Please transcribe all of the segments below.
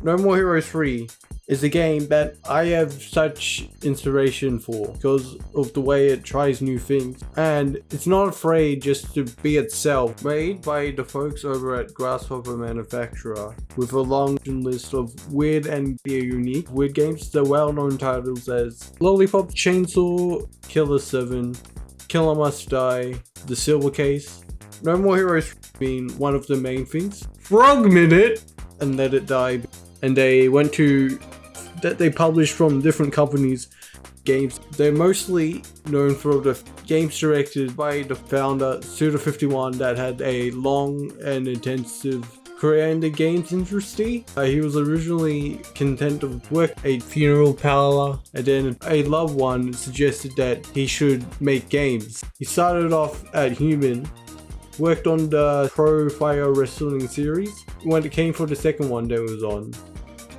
No More Heroes 3 is a game that I have such inspiration for because of the way it tries new things, and it's not afraid just to be itself. Made by the folks over at Grasshopper Manufacturer, with a long list of weird and unique weird games. The well-known titles as Lollipop Chainsaw, Killer 7, Killer Must Die, The Silver Case. No More Heroes being one of the main things. Frog Minute and Let It Die. And they went to that they published from different companies games. They're mostly known for the games directed by the founder Suda51 that had a long and intensive career in the games industry. He was originally content of work a funeral parlor, and then a loved one suggested that he should make games. He started off at Human, worked on the Pro Fire Wrestling series. When it came for the second one that was on,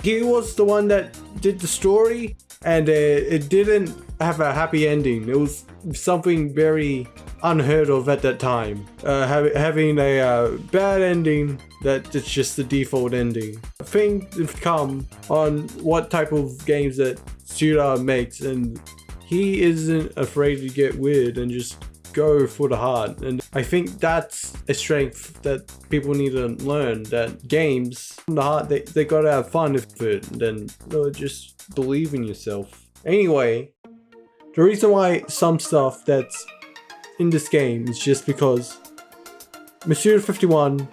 he was the one that did the story, and it didn't have a happy ending. It was something very unheard of at that time. Having a bad ending that it's just the default ending. Things have come on what type of games that Suda makes, and he isn't afraid to get weird and just go for the heart. And I think that's a strength that people need to learn, that games from the heart, they gotta have fun with it, and then just believe in yourself. Anyway, the reason why some stuff that's in this game is just because Masuda51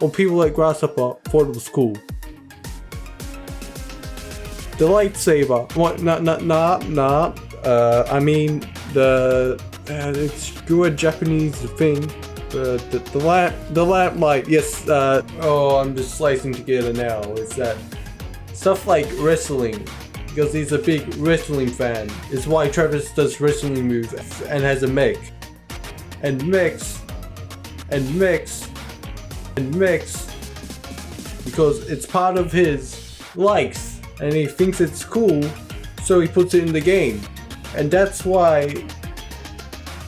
or people like Grasshopper thought it was cool. The lightsaber, what? I mean it's good Japanese thing. The lamp light. Yes. I'm just slicing together now. Is that stuff like wrestling? Because he's a big wrestling fan. It's why Travis does wrestling moves and has a mech, and mix, because it's part of his likes, and he thinks it's cool, so he puts it in the game, and that's why.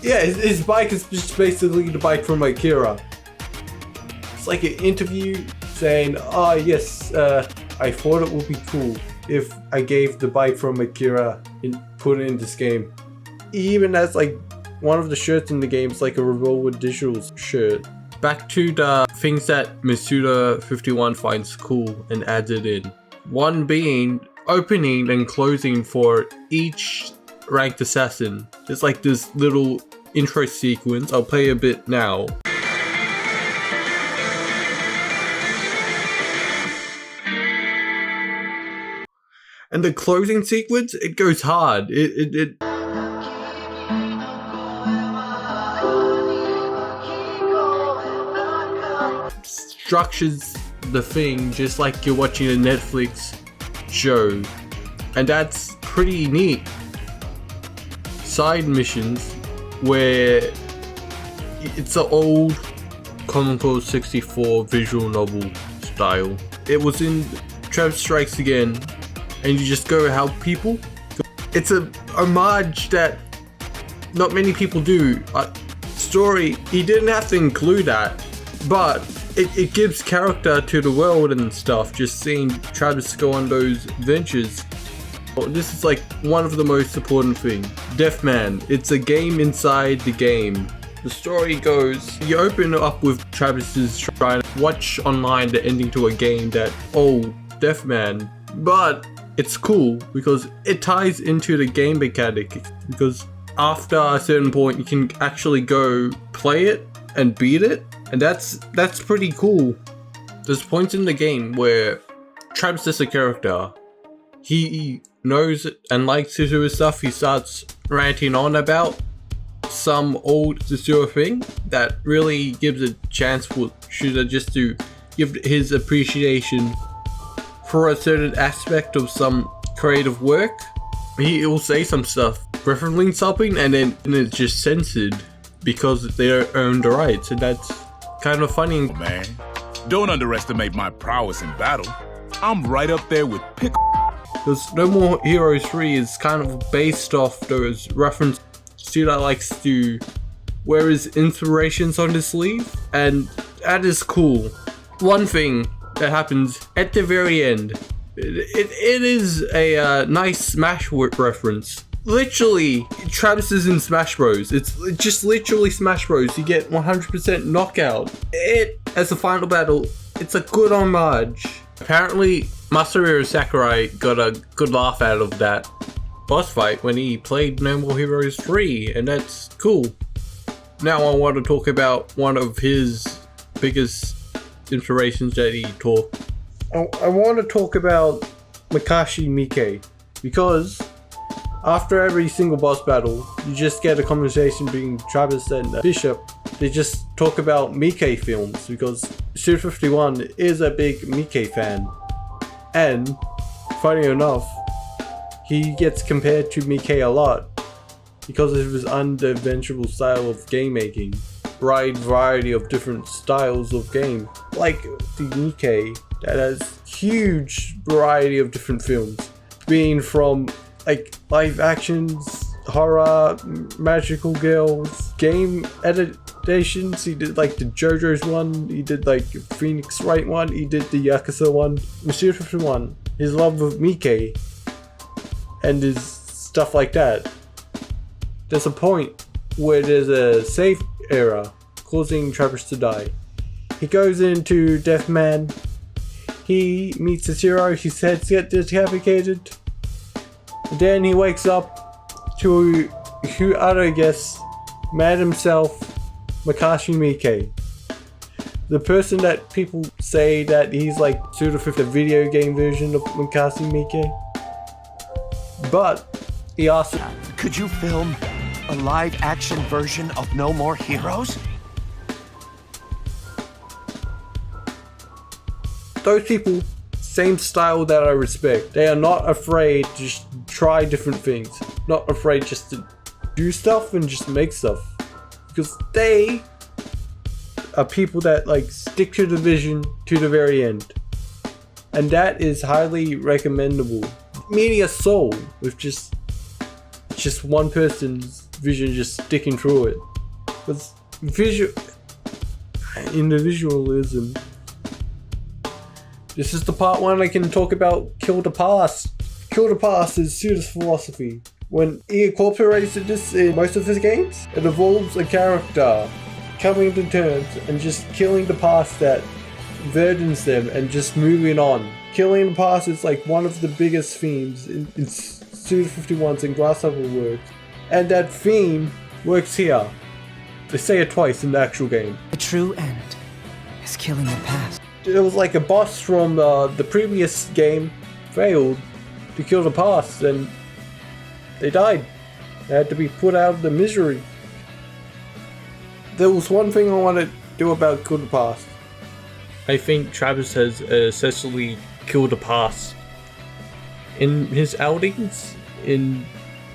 Yeah, his bike is just basically the bike from Akira. It's like an interview saying, "Oh yes, I thought it would be cool if I gave the bike from Akira and put it in this game." He even has like one of the shirts in the game is like a Revolver Digital shirt. Back to the things that Masuda51 finds cool and adds it in. One being opening and closing for each ranked assassin. There's like this little intro sequence. I'll play a bit now. And the closing sequence, it goes hard. It structures the thing just like you're watching a Netflix show, and that's pretty neat. Side missions where it's an old Common Core 64 visual novel style. It was in Travis Strikes Again, and you just go help people. It's a homage that not many people do. Story, he didn't have to include that, but it gives character to the world and stuff, just seeing Travis go on those ventures. This is like one of the most important things. Deathman, it's a game inside the game. The story goes, you open up with Travis's trying to watch online the ending to a game that, Deathman. But it's cool because it ties into the game mechanic, because after a certain point you can actually go play it and beat it, and that's pretty cool. There's points in the game where Travis is a character. He knows and likes to do his stuff. He starts ranting on about some old Zero thing that really gives a chance for Shuda just to give his appreciation for a certain aspect of some creative work. He will say some stuff referencing something, and then it's just censored because they don't own the rights, and that's kind of funny. Man, don't underestimate my prowess in battle. I'm right up there with Pick. Because No More Heroes 3 is kind of based off those references. Suda likes to wear his inspirations on his sleeve, and that is cool. One thing that happens at the very end. It is a nice Smash reference. Literally, Travis is in Smash Bros. It's just literally Smash Bros. You get 100% knockout. As a final battle, it's a good homage. Apparently, Masahiro Sakurai got a good laugh out of that boss fight when he played No More Heroes 3, and that's cool. Now I want to talk about one of his biggest inspirations that he taught. I want to talk about Makashi Miike, because after every single boss battle, you just get a conversation between Travis and Bishop. They just talk about Miike films, because Suda51 is a big Miike fan. And, funny enough, he gets compared to Miike a lot because of his unconventional style of game making. Wide variety of different styles of game. Like the Miike that has huge variety of different films. Being from like live actions, horror, magical girls, game adaptations. He did like the JoJo's one, he did like Phoenix Wright one, he did the Yakuza one. Monsieur 51, his love of Miike and his stuff like that. There's a point where there's a save error causing Travis to die. He goes into Deathman, he meets his hero, his head gets decapitated. Then he wakes up to who other guess Mad himself, Makashi Miike. The person that people say that he's like sort of the video game version of Makashi Miike. But he also... Could you film a live action version of No More Heroes? Those people, same style that I respect. They are not afraid to just try different things. Not afraid just to do stuff and just make stuff. Because they are people that like stick to the vision to the very end. And that is highly recommendable. Meeting a soul with just one person's vision just sticking through it. Because individualism. This is the part one I can talk about Kill the Past. Kill the Past is Suda's philosophy. When he incorporates this in most of his games, it involves a character coming to terms and just killing the past that burdens them and just moving on. Killing the past is like one of the biggest themes in Suda51's and Grasshopper work. And that theme works here. They say it twice in the actual game. The true end is killing the past. It was like a boss from the previous game failed to kill the past and they died. They had to be put out of the misery. There was one thing I want to do about Kill the Past. I think Travis has essentially killed the past. In his outings, in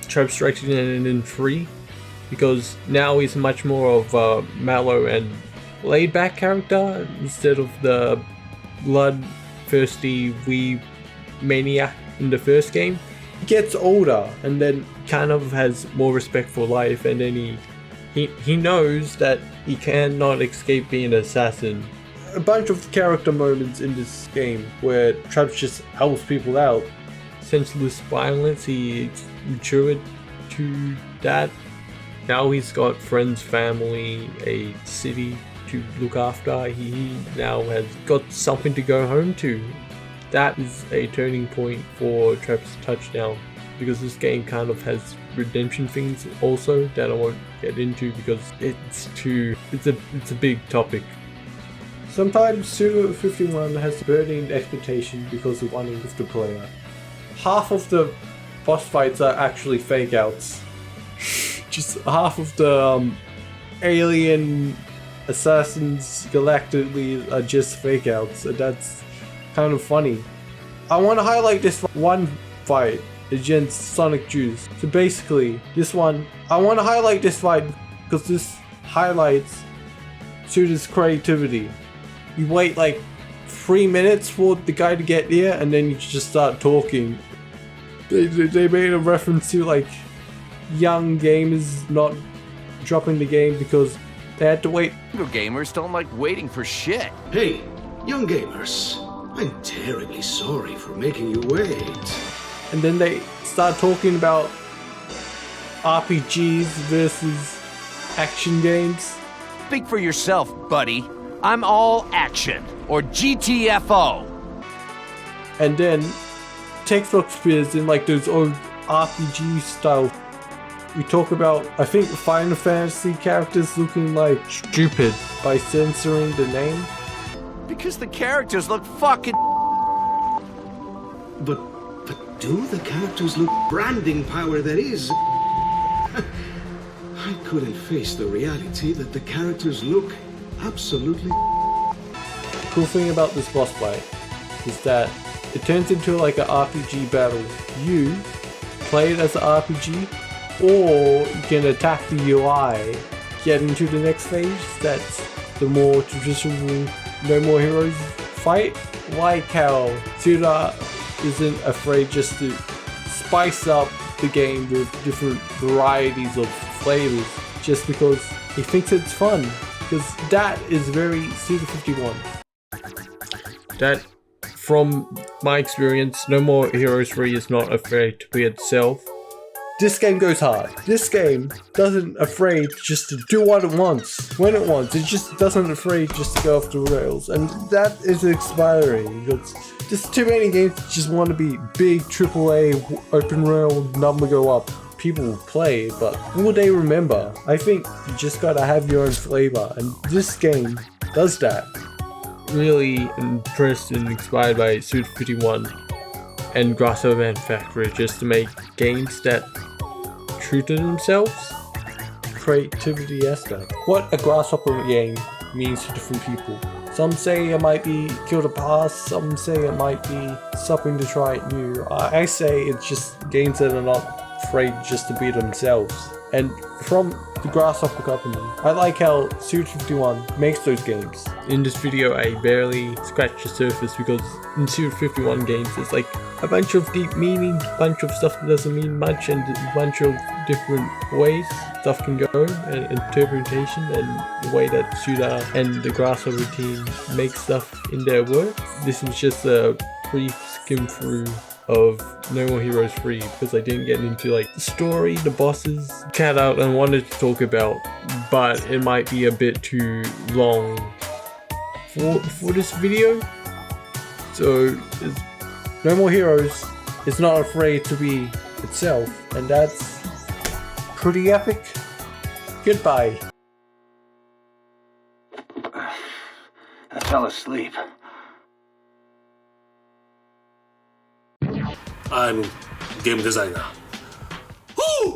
Travis Strikes Again and in 3, because now he's much more of a mellow and laid-back character instead of the bloodthirsty wee maniac in the first game. He gets older and then kind of has more respect for life, and then he knows that he cannot escape being an assassin. A bunch of character moments in this game where Travis just helps people out. Senseless violence, he matured to that. Now he's got friends, family, a city to look after. He now has got something to go home to. That is a turning point for Travis Touchdown, because this game kind of has redemption things also that I won't get into because it's a big topic. Sometimes Suda51 has burning expectation because of wanting with the player. Half of the boss fights are actually fake outs. Just half of the alien assassins galactically are just fake outs, and that's kind of funny. I want to highlight this one fight against Sonic Juice. So basically, this one, I want to highlight this fight because this highlights Suda's creativity. You wait like 3 minutes for the guy to get here and then you just start talking. They made a reference to like young gamers not dropping the game because they had to wait. Younger gamers don't like waiting for shit. Hey, young gamers, I'm terribly sorry for making you wait. And then they start talking about RPGs versus action games. Speak for yourself, buddy. I'm all action, or GTFO. And then text box appears in like those old RPG style. We talk about, I think, Final Fantasy characters looking like stupid by censoring the name. Because the characters look fucking... But do the characters look branding power that is? I couldn't face the reality that the characters look absolutely... Cool thing about this boss fight is that it turns into like an RPG battle. You play it as an RPG, or you can attack the UI, get into the next phase. That's the more traditional No More Heroes fight. Like how Suda isn't afraid just to spice up the game with different varieties of flavors just because he thinks it's fun. Because that is very Suda 51. That, from my experience, No More Heroes 3 is not afraid to be itself. This game goes hard. This game doesn't afraid just to do what it wants, when it wants. It just doesn't afraid just to go off the rails. And that is inspiring because there's too many games that just want to be big AAA open world number go up. People will play, but will they remember? I think you just gotta have your own flavor, and this game does that. Really impressed and inspired by Suda 51 and Grasshopper Manufacturer just to make games that true to themselves. Creativity aspect. What a Grasshopper game means to different people. Some say it might be Kill the Past, some say it might be something to try new. I say it's just games that are not afraid just to be themselves. And from the Grasshopper company, I like how Suda 51 makes those games. In this video I barely scratched the surface because in Suda 51 games there's like a bunch of deep meaning, a bunch of stuff that doesn't mean much, and a bunch of different ways stuff can go, and interpretation, and the way that Suda and the Grasshopper team make stuff in their work. This was just a brief skim through of No More Heroes 3 because I didn't get into like the story, the bosses, cat out and wanted to talk about, but it might be a bit too long for this video. So No More Heroes is not afraid to be itself, and that's pretty epic. Goodbye. I fell asleep. I'm game designer.